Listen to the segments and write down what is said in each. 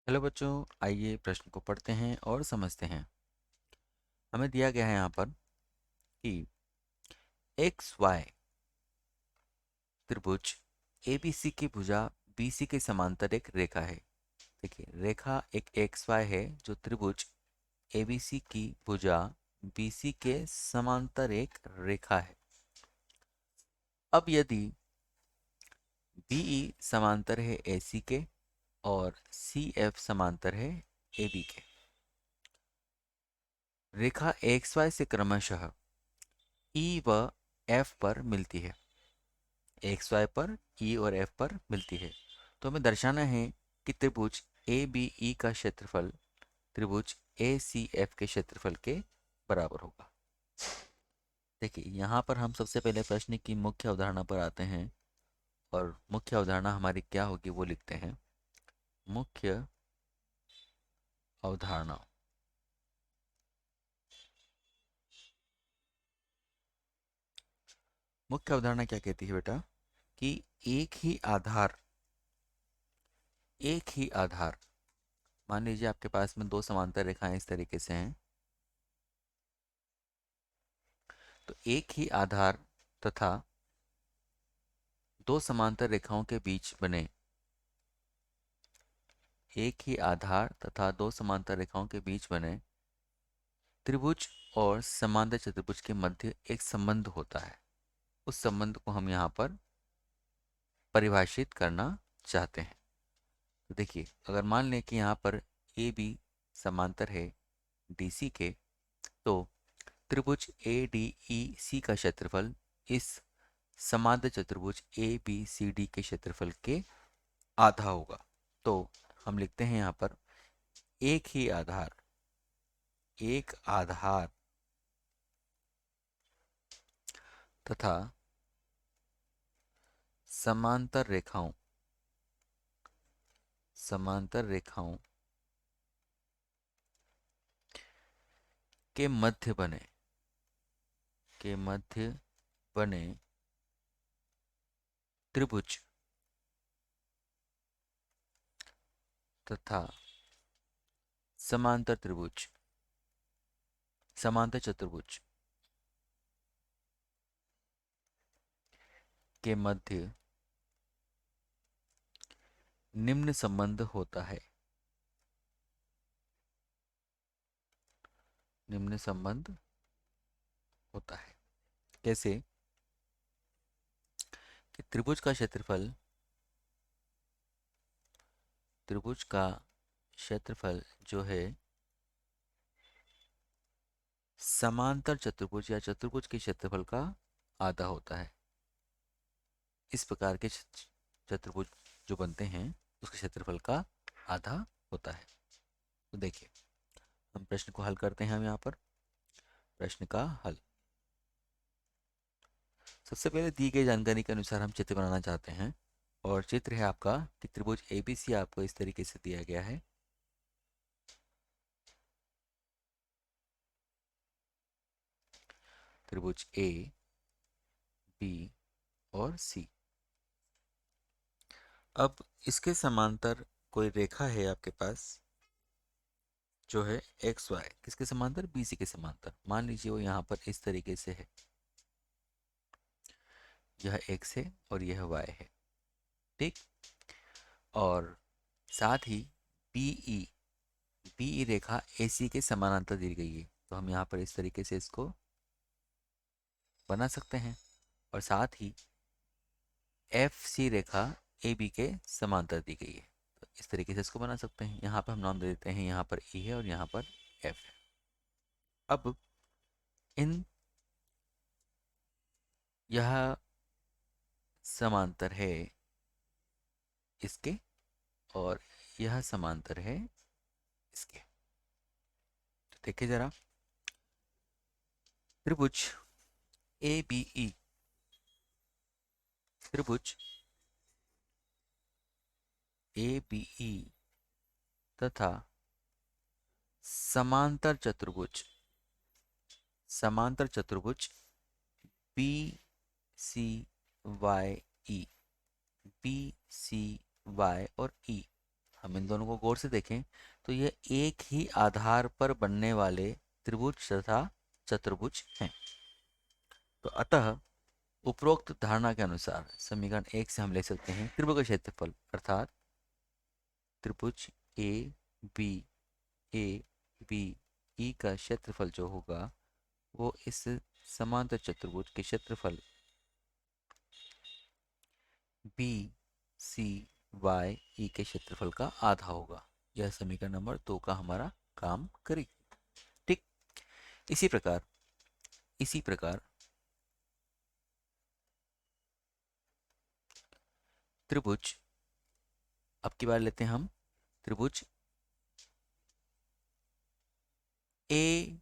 Hello बच्चों, आइए प्रश्न को पढ़ते हैं और समझते हैं। हमें दिया गया है यहाँ पर कि एक्स वाई त्रिभुज एबीसी की भुजा बीसी के समांतर एक रेखा है। देखिए, रेखा एक एक्स वाई है जो त्रिभुज एबीसी की भुजा बीसी के समांतर एक रेखा है। अब यदि बीई समांतर है एसी के और सी एफ समांतर है एबी के, रेखा एक्स वाई से क्रमशः ई व एफ पर मिलती है। एक्स वाई पर ई और एफ पर मिलती है, तो हमें दर्शाना है कि त्रिभुज ए बी ई का क्षेत्रफल त्रिभुज ए सी एफ के क्षेत्रफल के बराबर होगा। देखिए, यहाँ पर हम सबसे पहले प्रश्न की मुख्य अवधारणा पर आते हैं और मुख्य अवधारणा हमारी क्या होगी वो लिखते हैं। मुख्य अवधारणा। मुख्य अवधारणा क्या कहती है बेटा कि एक ही आधार, मान लीजिए आपके पास में दो समांतर रेखाएं इस तरीके से हैं, तो एक ही आधार तथा दो समांतर रेखाओं के बीच बने एक ही आधार तथा दो समांतर रेखाओं के बीच बने त्रिभुज और समांतर चतुर्भुज के मध्य एक संबंध होता है। उस संबंध को हम यहाँ पर परिभाषित करना चाहते हैं। तो देखिए, अगर मान लें कि यहाँ पर ए बी समांतर है डी सी के, तो त्रिभुज ए डी ई सी का क्षेत्रफल इस समांतर चतुर्भुज ए बी सी डी के क्षेत्रफल के आधा होगा। तो हम लिखते हैं यहाँ पर एक ही आधार, एक आधार तथा समांतर रेखाओं, समांतर रेखाओं के मध्य बने, के मध्य बने त्रिभुज तथा समांतर त्रिभुज, समांतर चतुर्भुज के मध्य निम्न संबंध होता है। निम्न संबंध होता है कैसे कि त्रिभुज का क्षेत्रफल जो है समांतर चतुर्भुज या चतुर्भुज के क्षेत्रफल का आधा होता है। इस प्रकार के चतुर्भुज जो बनते हैं उसके क्षेत्रफल का आधा होता है। तो देखिए, हम प्रश्न को हल करते हैं। हम यहाँ पर प्रश्न का हल, सबसे पहले दी गई जानकारी के अनुसार हम चित्र बनाना चाहते हैं और चित्र है आपका कि त्रिभुज एबीसी आपको इस तरीके से दिया गया है। त्रिभुज ए बी और सी। अब इसके समांतर कोई रेखा है आपके पास जो है एक्स वाई, किसके समांतर, बी सी के समांतर। मान लीजिए वो यहाँ पर इस तरीके से है, यह एक्स है और यह वाई है, ठीक। और साथ ही बीई, बीई रेखा एसी के समानांतर दी गई है, तो हम यहाँ पर इस तरीके से इसको बना सकते हैं। और साथ ही F C Rekha A B के समांतर दी गई है, तो इस तरीके से इसको बना सकते हैं। यहाँ पर हम नाम दे देते हैं, यहाँ पर ई है और यहाँ पर एफ है। अब इन यह समांतर है इसके और यह समांतर है इसके। तो देखिए जरा, त्रिभुज ए बी ई, त्रिभुज ए बी ई तथा समांतर चतुर्भुज, समांतर चतुर्भुज बी सी वाई ई, बी सी वाई और ई हम इन दोनों को गौर से देखें तो ये एक ही आधार पर बनने वाले त्रिभुज तथा चतुर्भुज हैं। तो अतः उपरोक्त धारणा के अनुसार समीकरण 1 से हम ले सकते हैं त्रिभुज का क्षेत्रफल अर्थात त्रिभुज A B A B E का क्षेत्रफल जो होगा वो इस समांतर चतुर्भुज के क्षेत्रफल बी सी वाई ई के क्षेत्रफल का आधा होगा। यह समीकरण नंबर 2 का हमारा काम करेगी। ठीक। इसी प्रकार त्रिभुज, अब की बार लेते हैं हम त्रिभुज ए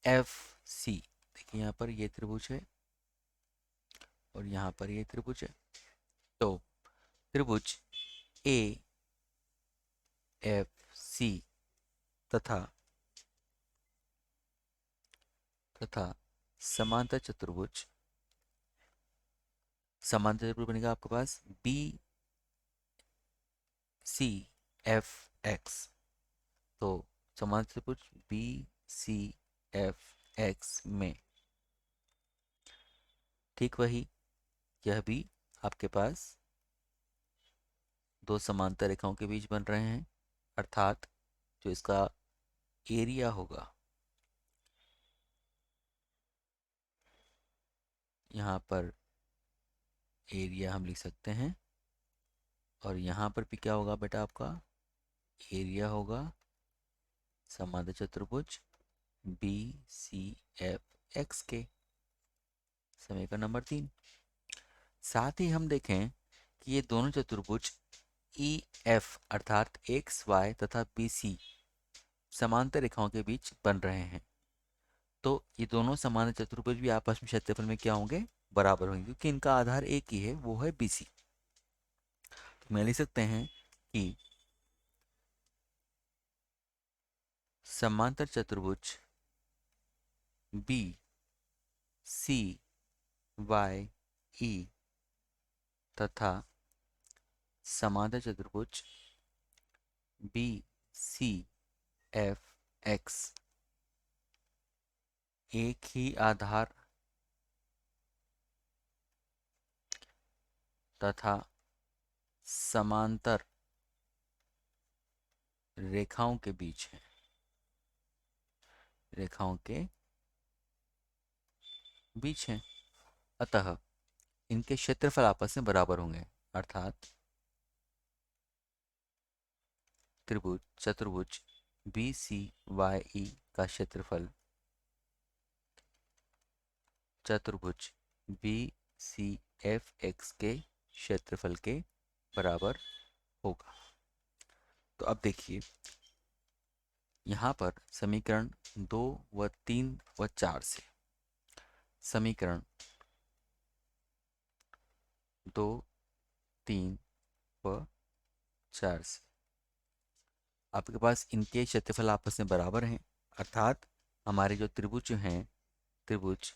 एफ सी। देखिए यहाँ पर ये त्रिभुज है और यहाँ पर ये त्रिभुज है। तो त्रिभुज ए एफ सी तथा तथा समांतर चतुर्भुज बनेगा आपके पास बी सी एफ एक्स। तो समांतर चतुर्भुज बी सी एफ एक्स में ठीक वही यह भी आपके पास दो समांतर रेखाओं के बीच बन रहे हैं, अर्थात जो इसका एरिया होगा यहाँ पर एरिया हम लिख सकते हैं और यहाँ पर भी क्या होगा बेटा आपका एरिया होगा समांतर चतुर्भुज बी सी एफ एक्स के। समीकरण नंबर 3। साथ ही हम देखें कि ये दोनों चतुर्भुज ई एफ अर्थात एक्स वाई तथा बी सी समांतर रेखाओं के बीच बन रहे हैं। तो ये दोनों समांतर चतुर्भुज भी आपस में क्षेत्रफल में क्या होंगे बराबर होंगे क्योंकि इनका आधार एक ही है वो है बी सी। तो मैं लिख सकते हैं कि समांतर चतुर्भुज बी सी वाई ई तथा समांतर चतुर्भुज बी सी एफ एक्स एक ही आधार तथा समांतर रेखाओं के बीच है, रेखाओं के बीच हैं। अतः इनके क्षेत्रफल आपस में बराबर होंगे, अर्थात त्रिभुज चतुर्भुज बी सी वाई ई का क्षेत्रफल चतुर्भुज बी सी एफ एक्स के क्षेत्रफल के बराबर होगा। तो अब देखिए यहाँ पर समीकरण 2 व 3 व 4 से समीकरण 2 3 व 4 से आपके पास इनके क्षेत्रफल आपस में बराबर हैं, अर्थात हमारे जो त्रिभुज हैं त्रिभुज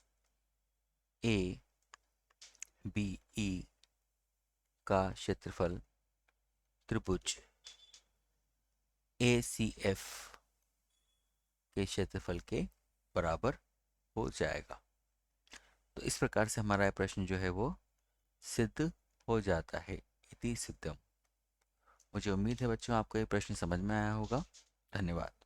ए बी ई का क्षेत्रफल त्रिभुज ए सी एफ के क्षेत्रफल के बराबर हो जाएगा। तो इस प्रकार से हमारा यह प्रश्न जो है वो सिद्ध हो जाता है। इति सिद्धम। मुझे उम्मीद है बच्चों आपको ये प्रश्न समझ में आया होगा। धन्यवाद।